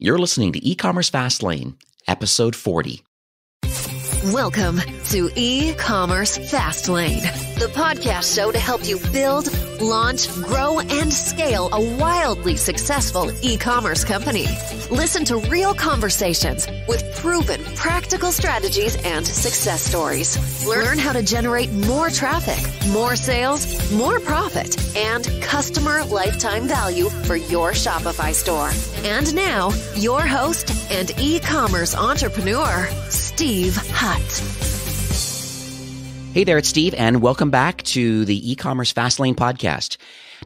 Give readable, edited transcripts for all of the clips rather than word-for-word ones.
You're listening to E-Commerce Fastlane, episode 40. Welcome to E-Commerce Fastlane, the podcast show to help you build, launch, grow, and scale a wildly successful e-commerce company. Listen to real conversations with proven practical strategies and success stories. Learn how to generate more traffic, more sales, more profit, and customer lifetime value for your Shopify store. And now, your host and e-commerce entrepreneur, Steve Hutt. Hey there, it's Steve, and welcome back to the E-Commerce Fastlane podcast.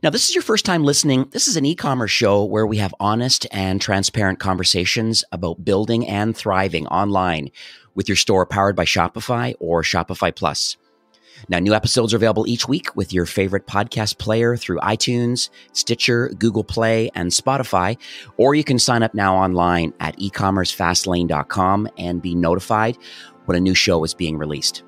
Now, this is your first time listening. This is an e-commerce show where we have honest and transparent conversations about building and thriving online with your store powered by Shopify or Shopify Plus. Now, new episodes are available each week with your favorite podcast player through iTunes, Stitcher, Google Play, and Spotify, or you can sign up now online at ecommercefastlane.com and be notified when a new show is being released.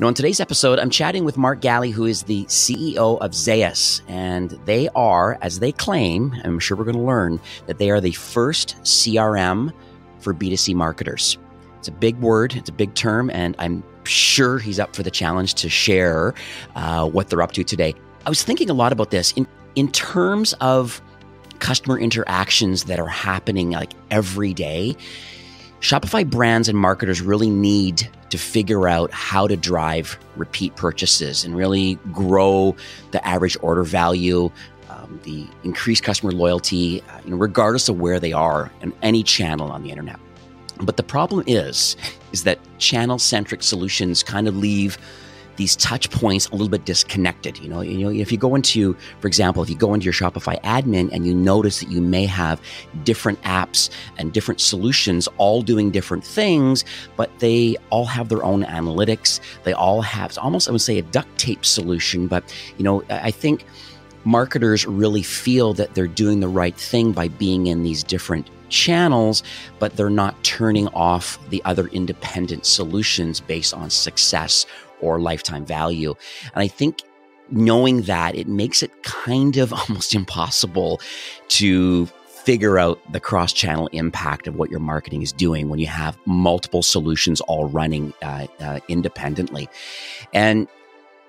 Now, on today's episode, I'm chatting with Mark Galley, who is the CEO of Zeus, and they are, as they claim, and I'm sure we're going to learn, that they are the first CRM for B2C marketers. It's a big word, it's a big term, and I'm sure he's up for the challenge to share what they're up to today. I was thinking a lot about this in terms of customer interactions that are happening like every day. Shopify brands and marketers really need to figure out how to drive repeat purchases and really grow the average order value, the increased customer loyalty, regardless of where they are in any channel on the internet. But the problem is that channel-centric solutions kind of leave these touch points a little bit disconnected. If you go into, for example, if you go into your Shopify admin and you notice that you may have different apps and different solutions all doing different things, but they all have their own analytics. They all have, it's almost, I would say, a duct tape solution. But, I think marketers really feel that they're doing the right thing by being in these different channels, but they're not turning off the other independent solutions based on success or lifetime value. And I think knowing that, it makes it kind of almost impossible to figure out the cross-channel impact of what your marketing is doing when you have multiple solutions all running independently. And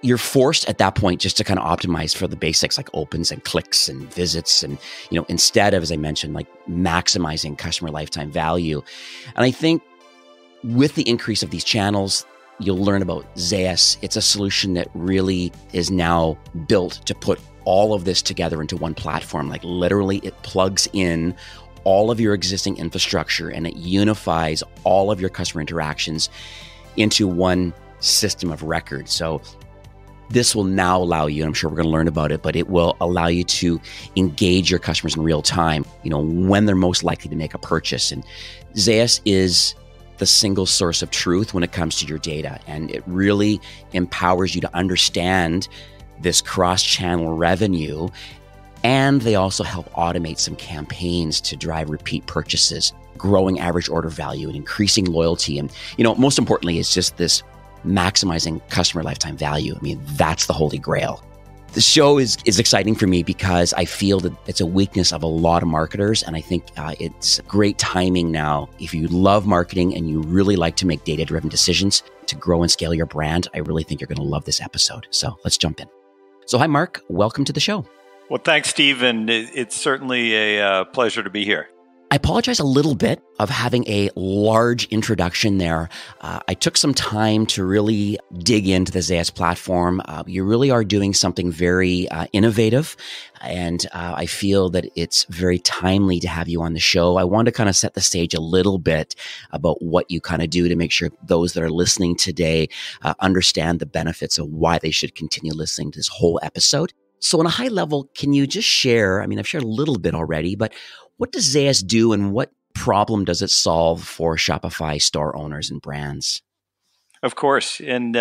you're forced at that point just to kind of optimize for the basics like opens and clicks and visits. And, instead of, as I mentioned, like maximizing customer lifetime value. And I think with the increase of these channels, you'll learn about Zeus. It's a solution that really is now built to put all of this together into one platform. Like literally it plugs in all of your existing infrastructure and it unifies all of your customer interactions into one system of record. So this will now allow you, and I'm sure we're going to learn about it, but it will allow you to engage your customers in real time, when they're most likely to make a purchase. And Zeus is the single source of truth when it comes to your data. And it really empowers you to understand this cross-channel revenue. And they also help automate some campaigns to drive repeat purchases, growing average order value and increasing loyalty. And, most importantly, it's just this maximizing customer lifetime value. I mean, that's the holy grail. The show is exciting for me because I feel that it's a weakness of a lot of marketers. And I think it's great timing now. If you love marketing and you really like to make data-driven decisions to grow and scale your brand, I really think you're going to love this episode. So let's jump in. So hi, Mark. Welcome to the show. Well, thanks, Steve. And it's certainly a pleasure to be here. I apologize a little bit of having a large introduction there. I took some time to really dig into the Zeus platform. You really are doing something very innovative, and I feel that it's very timely to have you on the show. I want to kind of set the stage a little bit about what you kind of do to make sure those that are listening today understand the benefits of why they should continue listening to this whole episode. So on a high level, can you just share, I've shared a little bit already, but what does Zeus do and what problem does it solve for Shopify store owners and brands? Of course. And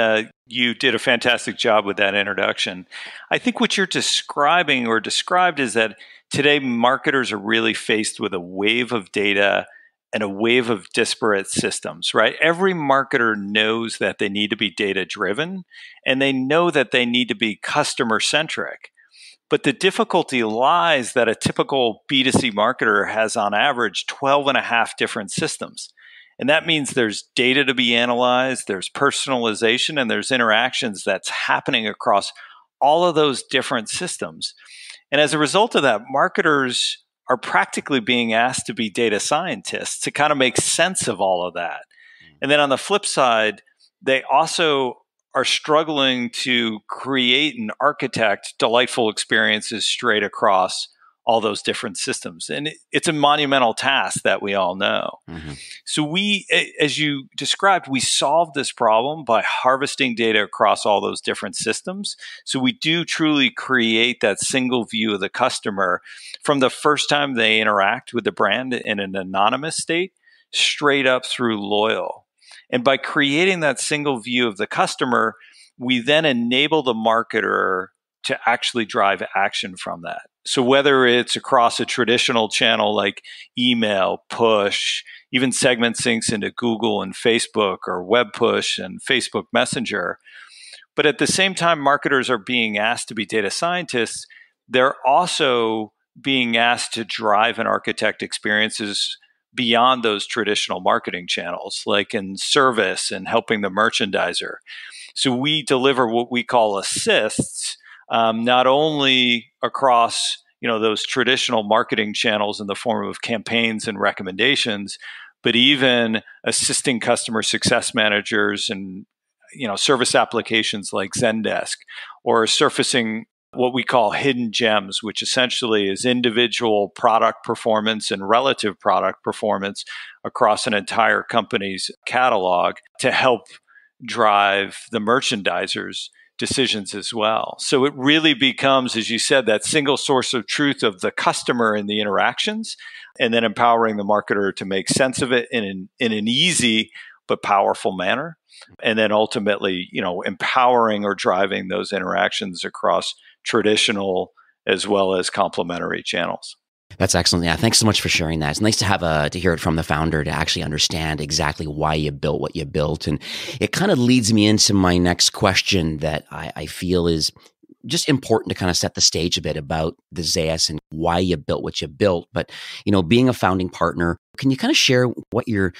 you did a fantastic job with that introduction. I think what you're describing or described is that today marketers are really faced with a wave of data and a wave of disparate systems, right? Every marketer knows that they need to be data driven and they know that they need to be customer centric. But the difficulty lies that a typical B2C marketer has on average 12 and a half different systems. And that means there's data to be analyzed, there's personalization, and there's interactions that's happening across all of those different systems. And as a result of that, marketers are practically being asked to be data scientists to kind of make sense of all of that. And then on the flip side, they also are struggling to create and architect delightful experiences straight across all those different systems. And it's a monumental task that we all know. Mm-hmm. So we, as you described, we solved this problem by harvesting data across all those different systems. So we do truly create that single view of the customer from the first time they interact with the brand in an anonymous state, straight up through loyal. And by creating that single view of the customer, we then enable the marketer to actually drive action from that. So whether it's across a traditional channel like email, push, even segment syncs into Google and Facebook, or web push and Facebook Messenger. But at the same time, marketers are being asked to be data scientists. They're also being asked to drive and architect experiences beyond those traditional marketing channels, like in service and helping the merchandiser. So we deliver what we call assists, not only across those traditional marketing channels in the form of campaigns and recommendations, but even assisting customer success managers and service applications like Zendesk, or surfacing what we call hidden gems, which essentially is individual product performance and relative product performance across an entire company's catalog to help drive the merchandisers' decisions as well. So it really becomes, as you said, that single source of truth of the customer and the interactions, and then empowering the marketer to make sense of it in an easy but powerful manner. And then ultimately, empowering or driving those interactions across traditional as well as complementary channels. That's excellent. Yeah, thanks so much for sharing that. It's nice to have to hear it from the founder, to actually understand exactly why you built what you built. And it kind of leads me into my next question that I feel is just important to kind of set the stage a bit about the Zayas and why you built what you built. But, being a founding partner, can you kind of share what your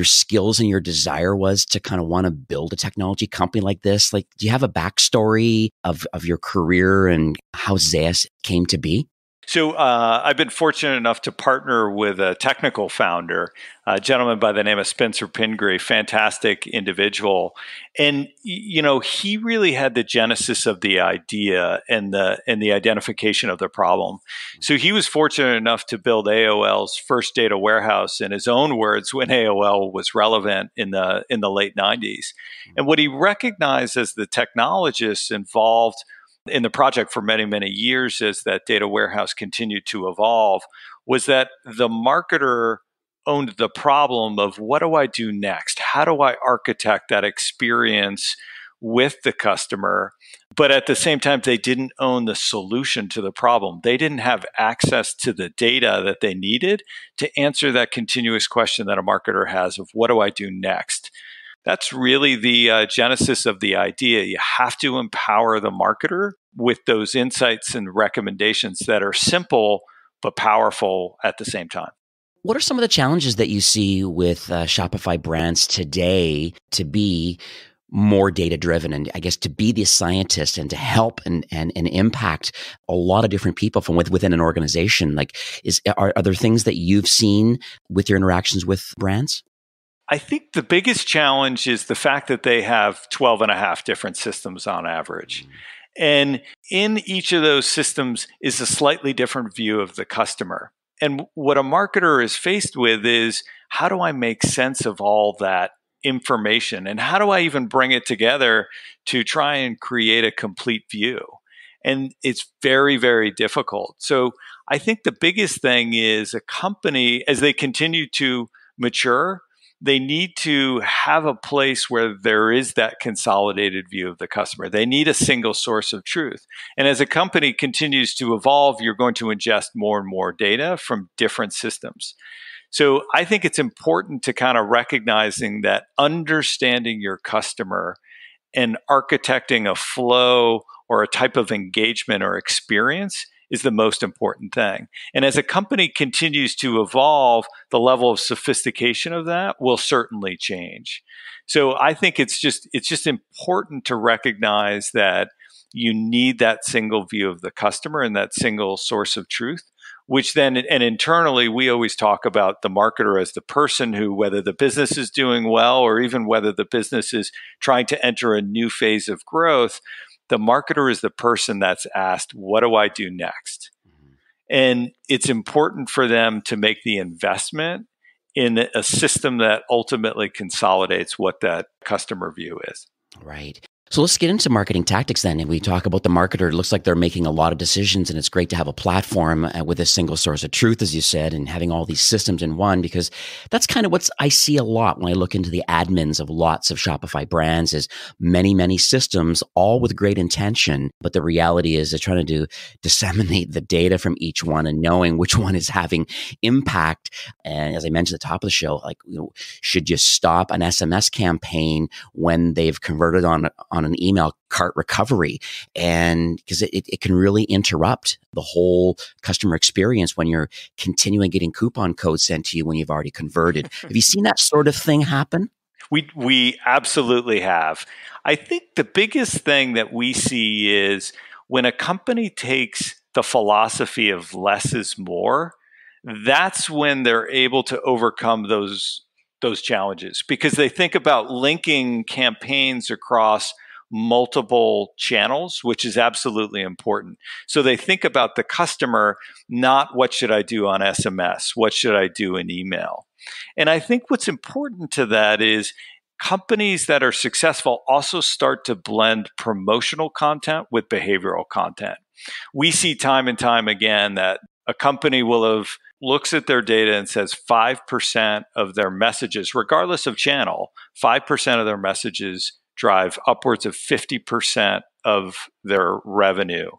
skills and your desire was to kind of want to build a technology company like this? Like, do you have a backstory of your career and how Zayas came to be? So I've been fortunate enough to partner with a technical founder, a gentleman by the name of Spencer Pingree, fantastic individual. And, he really had the genesis of the idea and the identification of the problem. So he was fortunate enough to build AOL's first data warehouse, in his own words, when AOL was relevant in the late 90s. And what he recognized as the technologists involved in the project for many, many years, as that data warehouse continued to evolve, was that the marketer owned the problem of, what do I do next? How do I architect that experience with the customer? But at the same time, they didn't own the solution to the problem. They didn't have access to the data that they needed to answer that continuous question that a marketer has of, what do I do next? That's really the genesis of the idea. You have to empower the marketer with those insights and recommendations that are simple but powerful at the same time. What are some of the challenges that you see with Shopify brands today to be more data-driven, and I guess to be the scientist and to help and impact a lot of different people from within an organization? Like, are there things that you've seen with your interactions with brands? I think the biggest challenge is the fact that they have 12 and a half different systems on average. And in each of those systems is a slightly different view of the customer. And what a marketer is faced with is, how do I make sense of all that information? And how do I even bring it together to try and create a complete view? And it's very, very difficult. So I think the biggest thing is, a company, as they continue to mature, they need to have a place where there is that consolidated view of the customer. They need a single source of truth. And as a company continues to evolve, you're going to ingest more and more data from different systems. So I think it's important to kind of recognizing that understanding your customer and architecting a flow or a type of engagement or experience is the most important thing. And as a company continues to evolve, the level of sophistication of that will certainly change. So I think it's just important to recognize that you need that single view of the customer and that single source of truth, which then, and internally, we always talk about the marketer as the person who, whether the business is doing well or even whether the business is trying to enter a new phase of growth, the marketer is the person that's asked, what do I do next? And it's important for them to make the investment in a system that ultimately consolidates what that customer view is. Right. So let's get into marketing tactics then. And we talk about the marketer. It looks like they're making a lot of decisions, and it's great to have a platform with a single source of truth, as you said, and having all these systems in one, because that's kind of what I see a lot when I look into the admins of lots of Shopify brands is many, many systems, all with great intention. But the reality is they're trying to disseminate the data from each one and knowing which one is having impact. And as I mentioned at the top of the show, like, should you stop an SMS campaign when they've converted on an email cart recovery? And because it can really interrupt the whole customer experience when you're continuing getting coupon codes sent to you when you've already converted. Have you seen that sort of thing happen? We absolutely have. I think the biggest thing that we see is when a company takes the philosophy of less is more, that's when they're able to overcome those challenges, because they think about linking campaigns across multiple channels, which is absolutely important. So they think about the customer, not what should I do on SMS? What should I do in email? And I think what's important to that is companies that are successful also start to blend promotional content with behavioral content. We see time and time again that a company will have looks at their data and says 5% of their messages, regardless of channel, 5% of their messages drive upwards of 50% of their revenue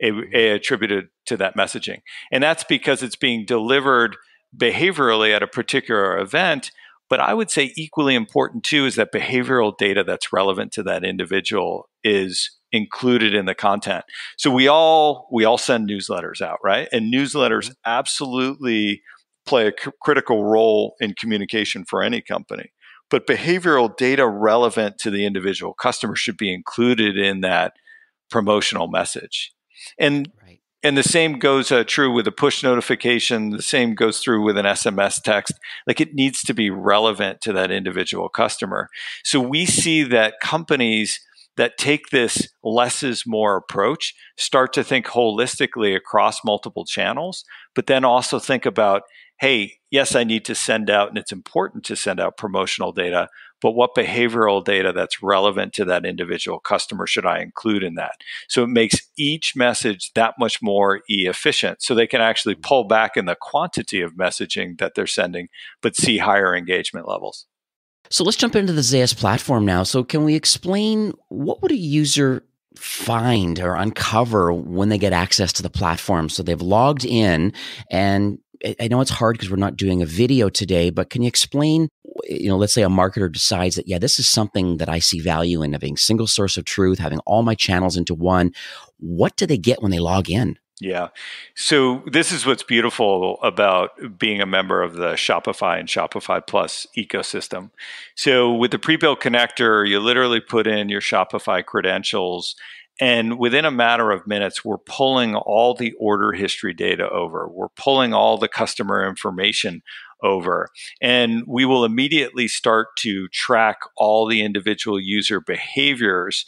attributed to that messaging. And that's because it's being delivered behaviorally at a particular event. But I would say equally important too is that behavioral data that's relevant to that individual is included in the content. So we all send newsletters out, right? And newsletters absolutely play a critical role in communication for any company. But behavioral data relevant to the individual customer should be included in that promotional message. And the same goes true with a push notification. The same goes through with an SMS text. Like, it needs to be relevant to that individual customer. So we see that companies that take this less is more approach start to think holistically across multiple channels, but then also think about, hey, yes, I need to send out, and it's important to send out promotional data, but what behavioral data that's relevant to that individual customer should I include in that? So it makes each message that much more efficient, so they can actually pull back in the quantity of messaging that they're sending, but see higher engagement levels. So let's jump into the Zayas platform now. So can we explain what would a user find or uncover when they get access to the platform? So they've logged in, and I know it's hard because we're not doing a video today, but can you explain, let's say a marketer decides that, yeah, this is something that I see value in, having single source of truth, having all my channels into one. What do they get when they log in? Yeah. So this is what's beautiful about being a member of the Shopify and Shopify Plus ecosystem. So with the pre-built connector, you literally put in your Shopify credentials, and within a matter of minutes, we're pulling all the order history data over. We're pulling all the customer information over, and we will immediately start to track all the individual user behaviors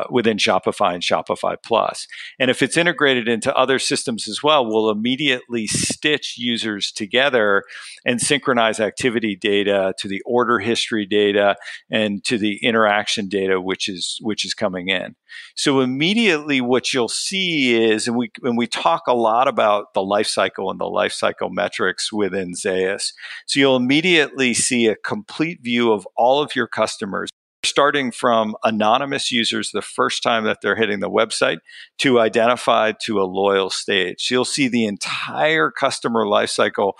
within Shopify and Shopify Plus. And if it's integrated into other systems as well, we'll immediately stitch users together and synchronize activity data to the order history data and to the interaction data, which is coming in. So immediately what you'll see is, and we talk a lot about the life cycle and the life cycle metrics within Zayas. So you'll immediately see a complete view of all of your customers, starting from anonymous users the first time that they're hitting the website to identified to a loyal stage. So you'll see the entire customer lifecycle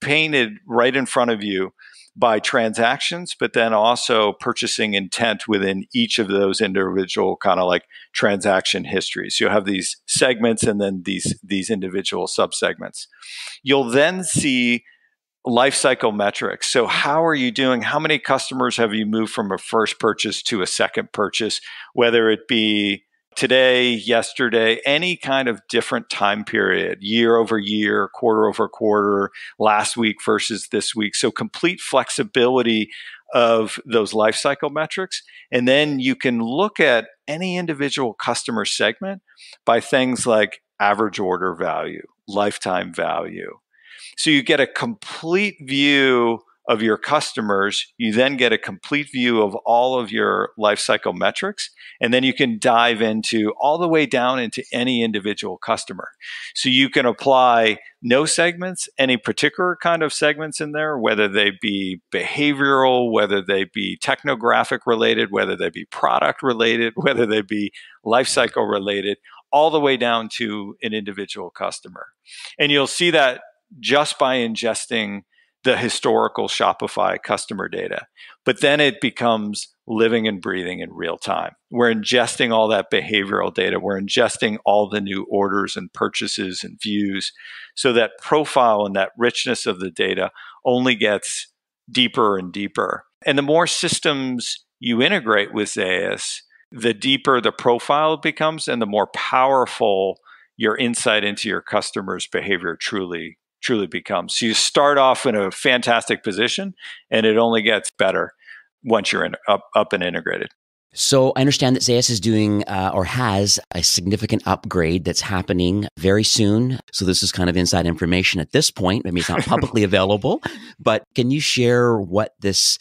painted right in front of you by transactions, but then also purchasing intent within each of those individual kind of like transaction histories. So you'll have these segments and then these individual subsegments. You'll then see life cycle metrics. So how are you doing? How many customers have you moved from a first purchase to a second purchase, whether it be today, yesterday, any kind of different time period, year over year, quarter over quarter, last week versus this week. So complete flexibility of those life cycle metrics. And then you can look at any individual customer segment by things like average order value, lifetime value. So you get a complete view of your customers. You then get a complete view of all of your life cycle metrics. And then you can dive into all the way down into any individual customer. So you can apply no segments, any particular kind of segments in there, whether they be behavioral, whether they be technographic related, whether they be product related, whether they be life cycle related, all the way down to an individual customer. And you'll see that just by ingesting the historical Shopify customer data. But then it becomes living and breathing in real time. We're ingesting all that behavioral data. We're ingesting all the new orders and purchases and views. So that profile and that richness of the data only gets deeper and deeper. And the more systems you integrate with Zaius, the deeper the profile becomes and the more powerful your insight into your customer's behavior truly becomes. So you start off in a fantastic position and it only gets better once you're up and integrated. So I understand that Zaius is doing or has a significant upgrade that's happening very soon. So this is kind of inside information at this point. Maybe it's not publicly available, but can you share what this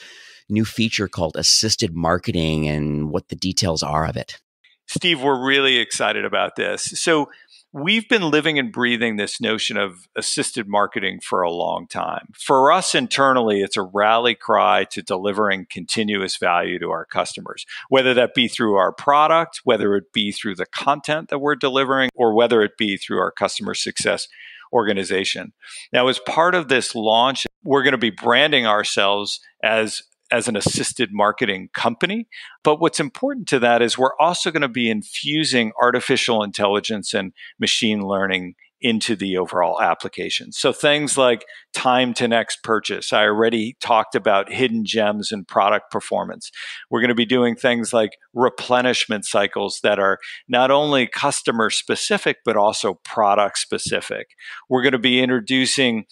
new feature called assisted marketing and what the details are of it? Steve, we're really excited about this. So we've been living and breathing this notion of assisted marketing for a long time. For us internally, it's a rally cry to delivering continuous value to our customers, whether that be through our product, whether it be through the content that we're delivering, or whether it be through our customer success organization. Now, as part of this launch, we're going to be branding ourselves as an assisted marketing company. But what's important to that is we're also going to be infusing artificial intelligence and machine learning into the overall application. So things like time to next purchase. I already talked about hidden gems and product performance. We're going to be doing things like replenishment cycles that are not only customer specific, but also product specific. We're going to be introducing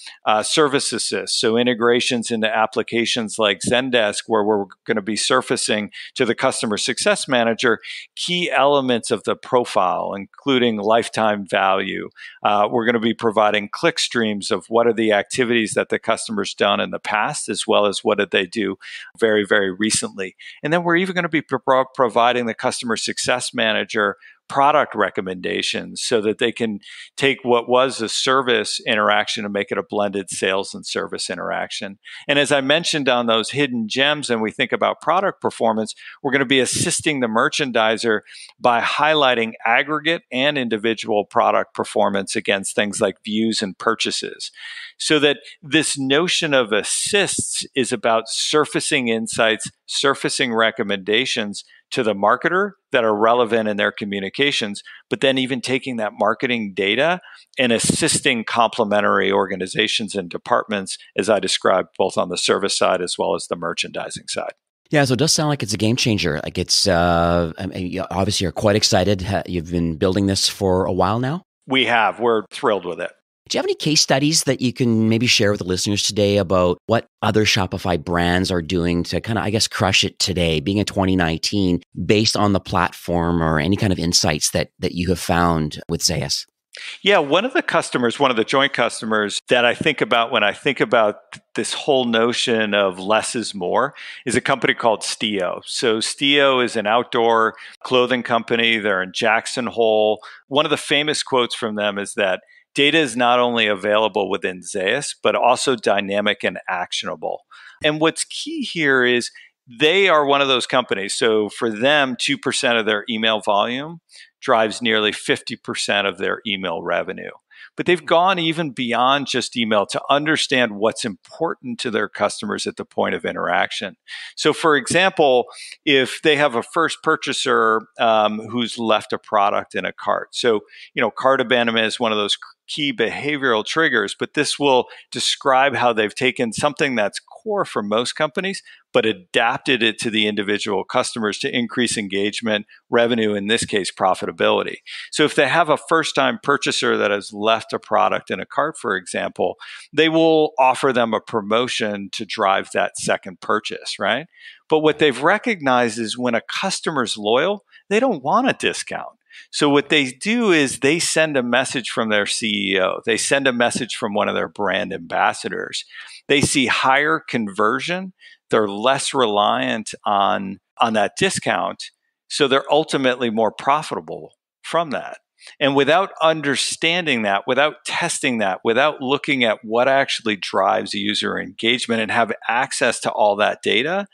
service assist, so integrations into applications like Zendesk, where we're going to be surfacing to the customer success manager key elements of the profile, including lifetime value. We're going to be providing click streams of what are the activities that the customer's done in the past, as well as what did they do very, very recently. And then we're even going to be providing the customer success manager product recommendations so that they can take what was a service interaction and make it a blended sales and service interaction. And as I mentioned on those hidden gems, and we think about product performance, we're going to be assisting the merchandiser by highlighting aggregate and individual product performance against things like views and purchases. So that this notion of assists is about surfacing insights, surfacing recommendations to the marketer that are relevant in their communications, but then even taking that marketing data and assisting complementary organizations and departments, as I described, both on the service side as well as the merchandising side. Yeah, so it does sound like it's a game changer. Like it's obviously you're quite excited. You've been building this for a while now. We have. We're thrilled with it. Do you have any case studies that you can maybe share with the listeners today about what other Shopify brands are doing to kind of, I guess, crush it today, being in 2019, based on the platform or any kind of insights that you have found with Zaius? Yeah, one of the joint customers that I think about when I think about this whole notion of less is more is a company called Stio. So Stio is an outdoor clothing company. They're in Jackson Hole. One of the famous quotes from them is that data is not only available within Zaius, but also dynamic and actionable. And what's key here is they are one of those companies. So for them, 2% of their email volume drives nearly 50% of their email revenue. but they've gone even beyond just email to understand what's important to their customers at the point of interaction. So, for example, if they have a first purchaser who's left a product in a cart. So, cart abandonment is one of those key behavioral triggers, but this will describe how they've taken something that's core for most companies, but adapted it to the individual customers to increase engagement, revenue, in this case, profitability. So if they have a first-time purchaser that has left a product in a cart, for example, they will offer them a promotion to drive that second purchase, right? But what they've recognized is when a customer's loyal, they don't want a discount. So what they do is they send a message from their CEO. They send a message from one of their brand ambassadors. They see higher conversion. They're less reliant on that discount. So they're ultimately more profitable from that. And without understanding that, without testing that, without looking at what actually drives user engagement and have access to all that data,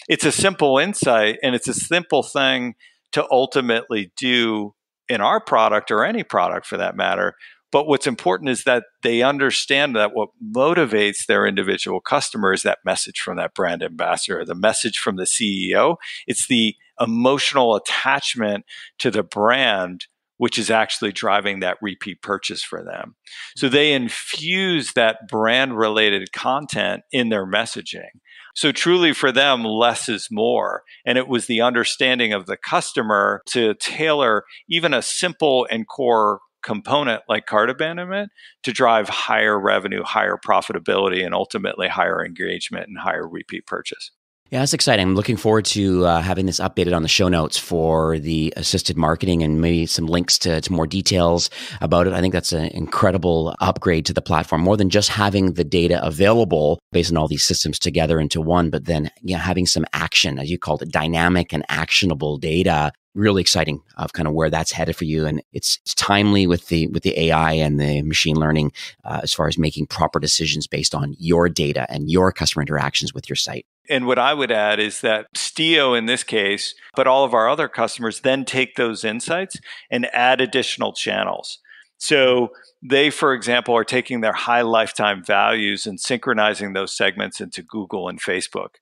it's a simple insight and it's a simple thing to ultimately do in our product or any product for that matter. But what's important is that they understand that what motivates their individual customer is that message from that brand ambassador, the message from the CEO. It's the emotional attachment to the brand, which is actually driving that repeat purchase for them. So they infuse that brand related content in their messaging. So truly for them, less is more. And it was the understanding of the customer to tailor even a simple and core component like cart abandonment to drive higher revenue, higher profitability, and ultimately higher engagement and higher repeat purchase. Yeah, that's exciting. I'm looking forward to having this updated on the show notes for the assisted marketing and maybe some links to more details about it. I think that's an incredible upgrade to the platform, more than just having the data available based on all these systems together into one, but then having some action, as you called it, dynamic and actionable data. Really exciting of kind of where that's headed for you. And it's timely with the AI and the machine learning as far as making proper decisions based on your data and your customer interactions with your site. And what I would add is that Stio in this case, but all of our other customers then take those insights and add additional channels. So they, for example, are taking their high lifetime values and synchronizing those segments into Google and Facebook.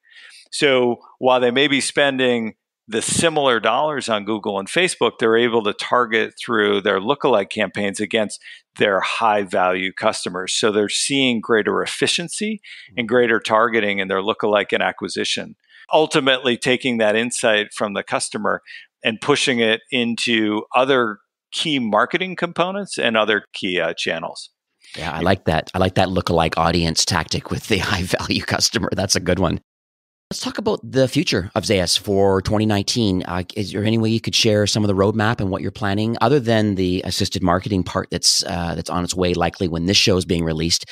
So while they may be spending the similar dollars on Google and Facebook, they're able to target through their lookalike campaigns against their high value customers. So they're seeing greater efficiency and greater targeting in their lookalike and acquisition, ultimately taking that insight from the customer and pushing it into other key marketing components and other key channels. Yeah, I like that. I like that lookalike audience tactic with the high value customer. That's a good one. Let's talk about the future of Zayas for 2019. Is there any way you could share some of the roadmap and what you're planning, other than the assisted marketing part that's on its way, likely when this show is being released?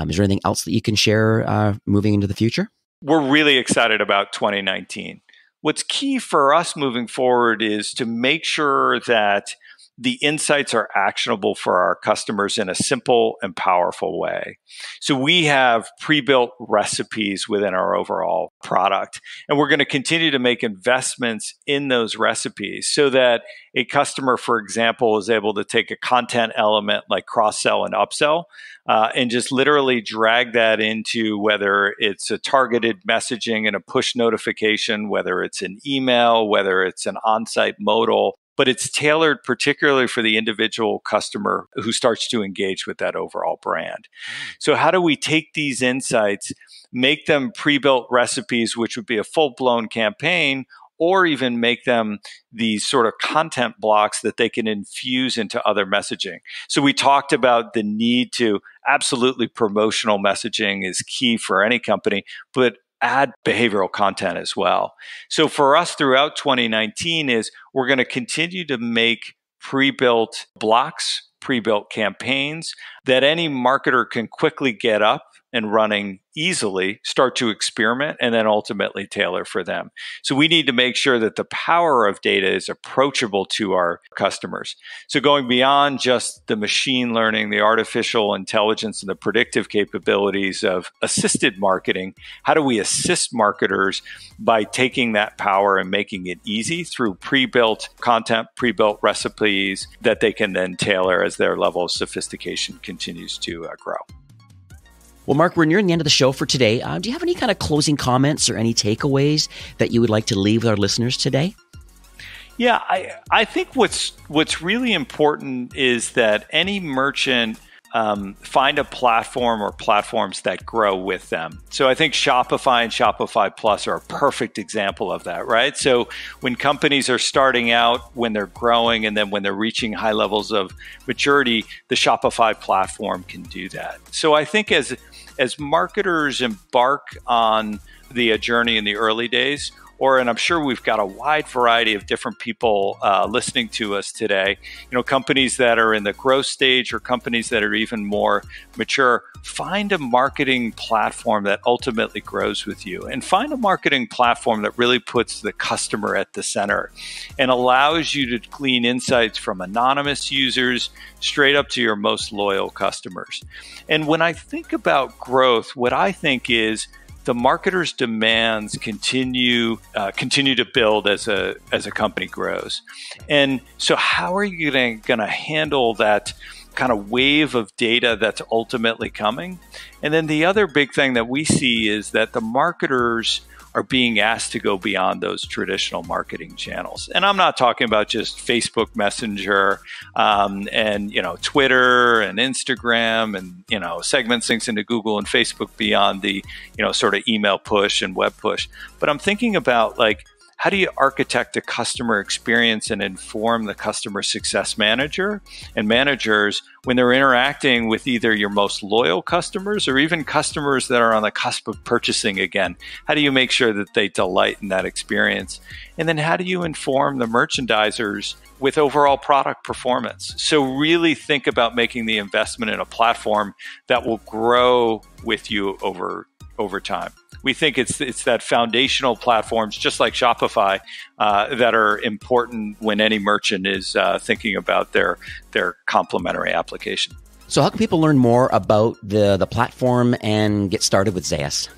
Is there anything else that you can share moving into the future? We're really excited about 2019. What's key for us moving forward is to make sure that the insights are actionable for our customers in a simple and powerful way. So we have pre-built recipes within our overall product, and we're going to continue to make investments in those recipes so that a customer, for example, is able to take a content element like cross-sell and upsell and just literally drag that into whether it's a targeted messaging and a push notification, whether it's an email, whether it's an on-site modal, but it's tailored particularly for the individual customer who starts to engage with that overall brand. So how do we take these insights, make them pre-built recipes, which would be a full-blown campaign, or even make them these sort of content blocks that they can infuse into other messaging? So we talked about the need to absolutely promotional messaging is key for any company, but add behavioral content as well. So for us throughout 2019 is we're going to continue to make pre-built blocks, pre-built campaigns that any marketer can quickly get up and running easily start to experiment and then ultimately tailor for them. So we need to make sure that the power of data is approachable to our customers. So going beyond just the machine learning, the artificial intelligence, and the predictive capabilities of assisted marketing, how do we assist marketers by taking that power and making it easy through pre-built content, pre-built recipes that they can then tailor as their level of sophistication continues to grow. Well, Mark, we're nearing the end of the show for today. Do you have any kind of closing comments or any takeaways that you would like to leave with our listeners today? Yeah, I think what's really important is that any merchant find a platform or platforms that grow with them. So I think Shopify and Shopify Plus are a perfect example of that, right? So when companies are starting out, when they're growing, and then when they're reaching high levels of maturity, the Shopify platform can do that. So I think as marketers embark on the journey in the early days, and I'm sure we've got a wide variety of different people listening to us today, companies that are in the growth stage or companies that are even more mature, find a marketing platform that ultimately grows with you, and find a marketing platform that really puts the customer at the center and allows you to glean insights from anonymous users straight up to your most loyal customers. And when I think about growth, what I think is the marketer's demands continue to build as a company grows. And so how are you going to handle that kind of wave of data that's ultimately coming? And then the other big thing that we see is that the marketers are being asked to go beyond those traditional marketing channels. And I'm not talking about just Facebook Messenger and Twitter and Instagram and segment syncs into Google and Facebook beyond the sort of email push and web push. But I'm thinking about how do you architect a customer experience and inform the customer success manager and managers when they're interacting with either your most loyal customers or even customers that are on the cusp of purchasing again? How do you make sure that they delight in that experience? And then how do you inform the merchandisers with overall product performance? So really think about making the investment in a platform that will grow with you over time. We think it's that foundational platforms, just like Shopify, that are important when any merchant is thinking about their complementary application. So how can people learn more about the platform and get started with Zayas?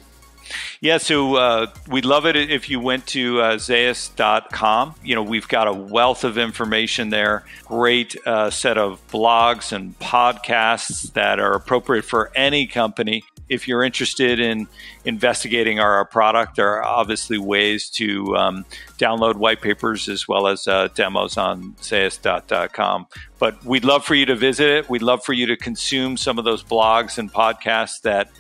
Yeah, so we'd love it if you went to Zayas.com. We've got a wealth of information there, great set of blogs and podcasts that are appropriate for any company. If you're interested in investigating our product, there are obviously ways to download white papers as well as demos on Zayas.com. But we'd love for you to visit it. We'd love for you to consume some of those blogs and podcasts that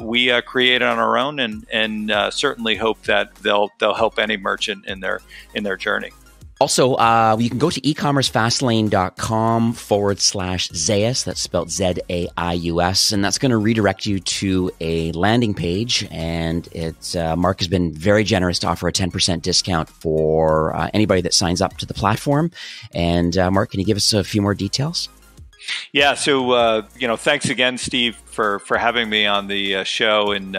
we create on our own, and certainly hope that they'll help any merchant in their journey. Also, you can go to ecommercefastlane.com/Zayas. That's spelled Zaius. And that's going to redirect you to a landing page. And Mark has been very generous to offer a 10% discount for anybody that signs up to the platform. And Mark, can you give us a few more details? Yeah. So, thanks again, Steve, for having me on the show. And,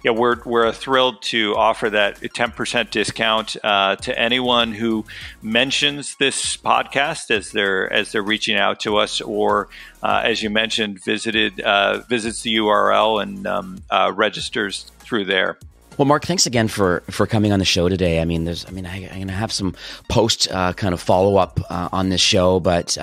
we're thrilled to offer that 10% discount to anyone who mentions this podcast as they're reaching out to us, or as you mentioned, visits the URL and registers through there. Well, Mark, thanks again for coming on the show today. I'm going to have some post kind of follow up on this show, but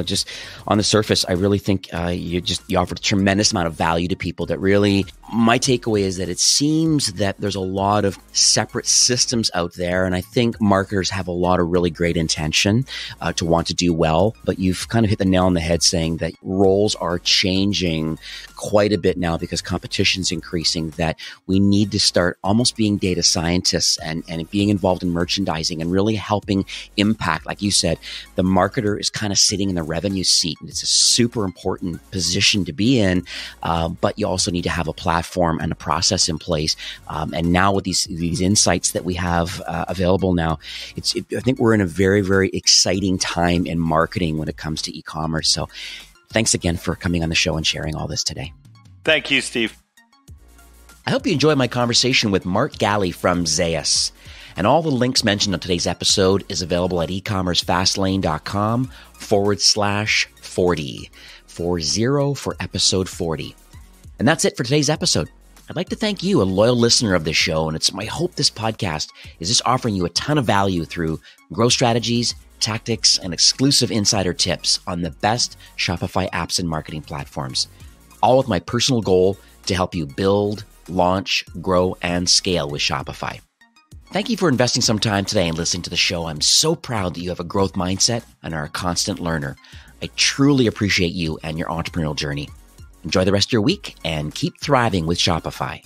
just on the surface, I really think you offered a tremendous amount of value to people. That really, my takeaway is that it seems that there's a lot of separate systems out there, and I think marketers have a lot of really great intention to want to do well. But you've kind of hit the nail on the head, saying that roles are changing quite a bit now because competition's increasing. That we need to start almost being data scientists and being involved in merchandising and really helping impact. Like you said, the marketer is kind of sitting in the revenue seat, and it's a super important position to be in. But you also need to have a platform and a process in place. And now with these insights that we have available now, I think we're in a very, very exciting time in marketing when it comes to e-commerce. So thanks again for coming on the show and sharing all this today. Thank you, Steve. I hope you enjoyed my conversation with Mark Galley from Zaius. And all the links mentioned on today's episode is available at ecommercefastlane.com/40. 40 for episode 40. And that's it for today's episode. I'd like to thank you, a loyal listener of this show, and it's my hope this podcast is just offering you a ton of value through growth strategies, tactics, and exclusive insider tips on the best Shopify apps and marketing platforms, all with my personal goal to help you build, launch, grow, and scale with Shopify. Thank you for investing some time today and listening to the show. I'm so proud that you have a growth mindset and are a constant learner. I truly appreciate you and your entrepreneurial journey. Enjoy the rest of your week and keep thriving with Shopify.